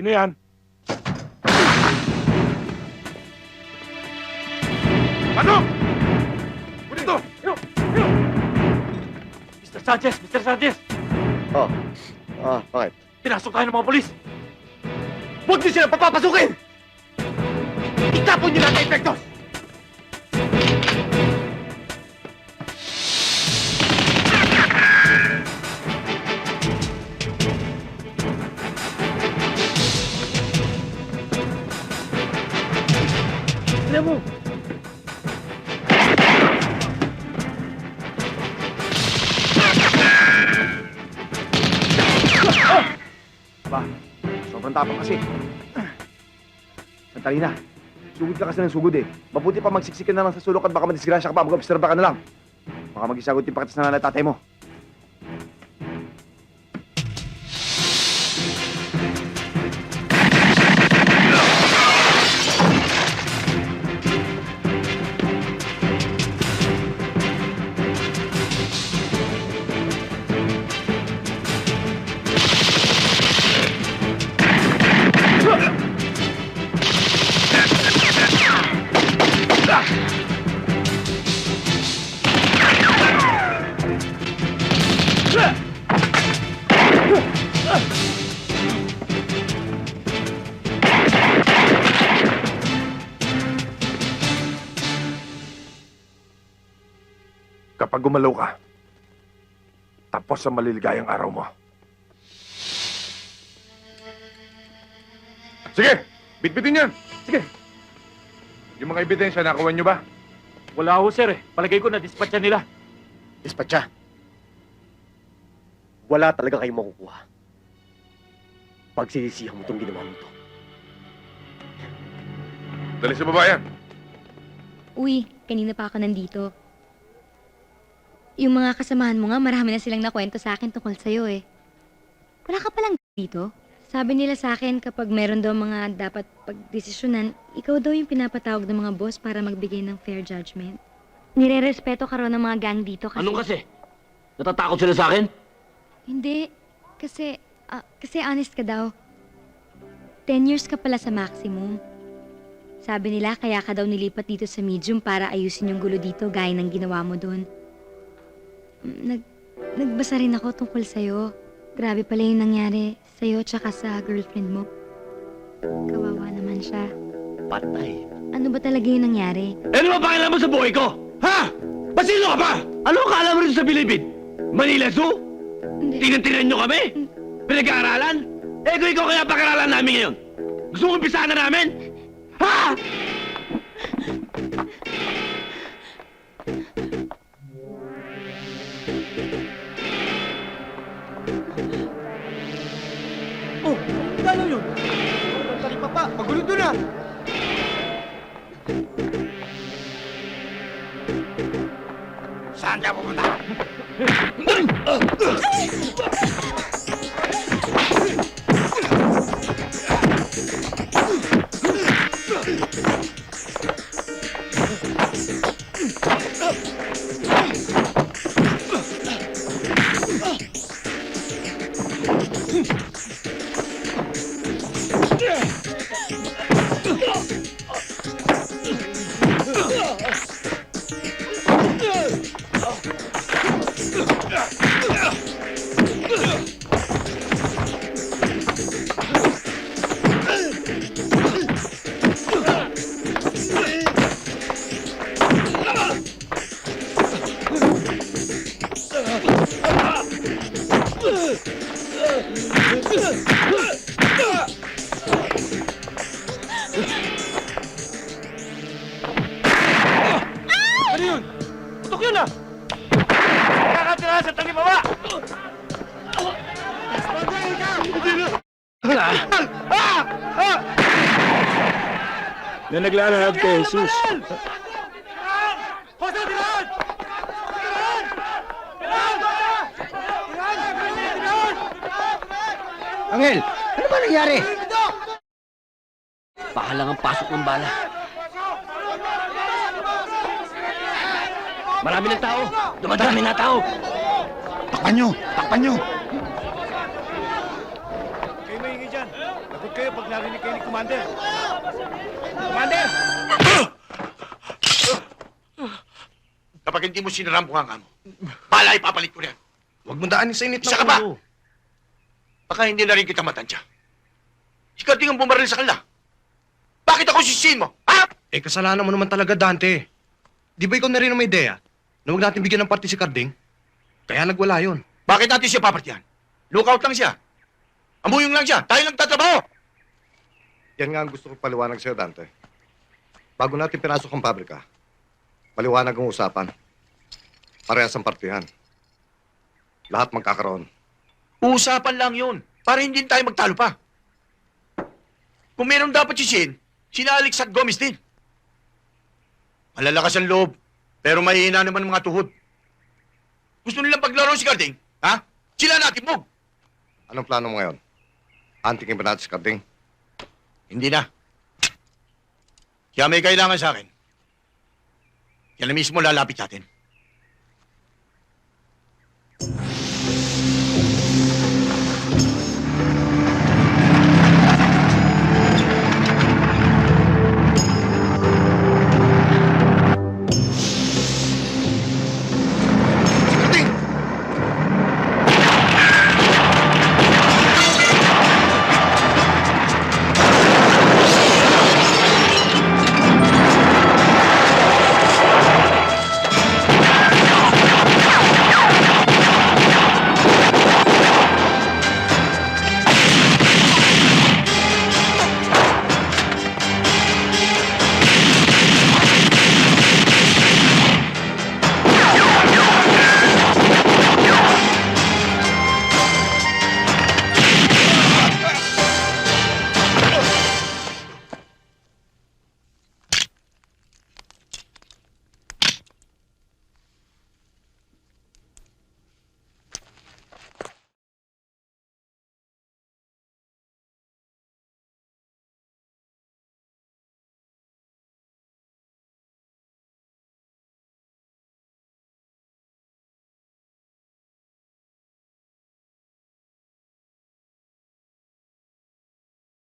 Sino yan? Pasok! Kunin to! Mr. Sanchez! Mr. Sanchez! Oh. Bakit? Pinasok tayo ng mga polis! Huwag niyo sila papapasukin! Itapon niyo natin epektos! Alam mo! Ba, sobrang tapang kasi. Sandali na. Sugod ka kasi ng sugod eh. Mabuti pa magsiksikan na lang sa sulok at baka madisgrasya ka pa. Mag-obserba ka na lang. Baka mag-isagot yung pakitas na nanay tatay mo. Kapag gumalaw ka, tapos ang maliligayang araw mo. Sige! Bitbitin yan! Sige! Yung mga ebidensya, nakuha nyo ba? Wala ho, sir eh. Palagay ko na-dispatcha nila. Dispatcha. Wala talaga kayong makukuha. Pagsisisihan mo itong ginawa mo to. Dali sa baba yan. Uy, kanina pa ako nandito. Yung mga kasamahan mo nga, marami na silang nakwento sa akin tungkol sa'yo eh. Wala ka palang dito? Sabi nila sa akin kapag meron daw mga dapat pagdesisyonan, ikaw daw yung pinapatawag ng mga boss para magbigay ng fair judgment. Nire-respeto ka raw ng mga gang dito kasi... Anong kasi? Natatakot sila sa akin? Hindi. Kasi honest ka daw. 10 years ka pala sa maximum. Sabi nila kaya ka daw nilipat dito sa medium para ayusin yung gulo dito gaya ng ginawa mo doon. Nagbasa rin ako tungkol sa'yo. Grabe pala yung nangyari sa'yo tsaka sa girlfriend mo. Kawawa naman siya. Patay. Ano ba talaga yung nangyari? Ano ba pakialam mo sa buhay ko? Ha? Basino ka pa? Ano akala mo rito sa Bilibid? Manila Zoo? Hindi. Tinan-tinan nyo kami? Pinag-aaralan? Eh kung ikaw kaya pag-aaralan namin ngayon? Gusto mong umpisahan na namin? Ha? Oh, gano'n yun? Tali pa. Magulo doon na. Saan ka pupunta? Ano yun? Putok yun ah! Kakatira sa tali baba! Na naglalahab kay Jesus. Hosa, tirahan! Angel, ano ba nangyari? Baka lang ang pasok ng bala. Marami ng tao! Dumadami na tao! Takpan nyo! Takpan nyo! Kayo maingay dyan. Sumunod kayo pag narinig kayo ni Commander. Commander! Kapag hindi mo sinaram ang mo, pala ipapalit ko rin. Huwag mo daanin sa init ng Isa ka pa! ulo. Baka hindi na rin kita matansya. Ikaw din ang bumaril sa kanila. Bakit ako sisihin mo? Ha? Eh, kasalanan mo naman talaga, Dante. Di ba ikaw na rin ang may ideya na huwag natin bigyan ng party si Carding? Kaya nagwala yun. Bakit natin siya papartiyan? Lookout lang siya. Amuyong lang siya. Tayo lang tatrabaho. Yan nga ang gusto ko paliwanag sa'yo, Dante. Bago natin pinasok ang pabrika, maliwanag ang usapan. Parehas ang partihan. Lahat magkakaroon. Usapan lang yun. Para hindi tayo magtalo pa. Kung meron dapat sisihin, sina Alex at Gomez din. Malalakas ang loob, pero mahihina naman ang mga tuhod. Gusto nilang paglaro si Carding, ha? Sila natin mo. Anong plano mo ngayon? Antikin ba natin si Carding? Hindi na. Kaya may kailangan sa akin. Yan na mismo lalapit sa atin.